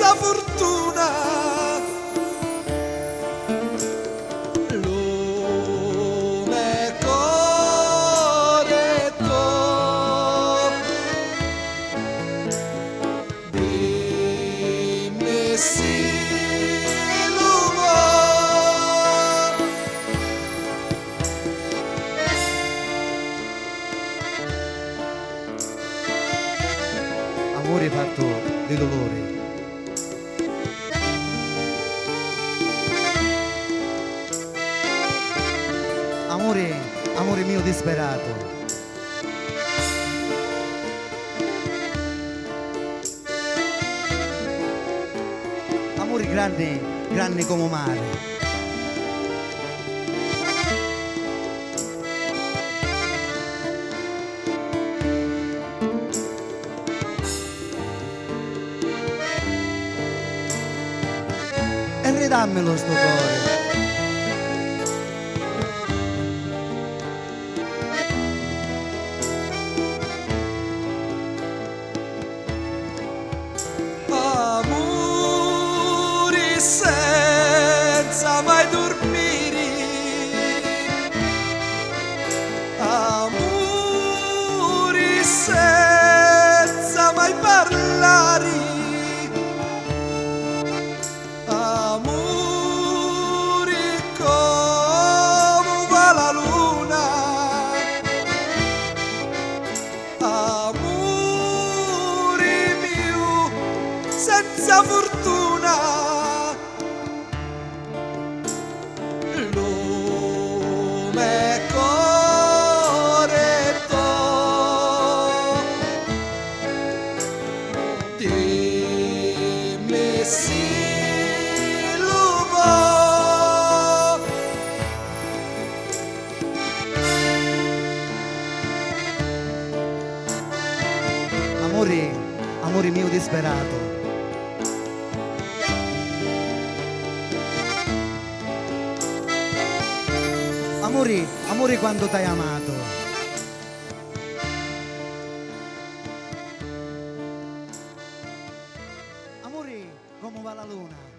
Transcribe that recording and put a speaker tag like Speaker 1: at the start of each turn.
Speaker 1: senza fortuna. Lume cuore tuo, dimmi sì lo vuoi.
Speaker 2: Amore fatto di dolore. Amore, amore mio disperato. Amore grande, grande come mare. E ridammelo sto cuore.
Speaker 1: Amori senza mai dormire, amori senza mai parlare, amori come va la luna, amori mio senza fortuna. Lume cuore tuo, dimmi sì lo vuoi.
Speaker 2: Amore, amore mio disperato. Amore, amore quando t'hai amato. Amore come va la luna.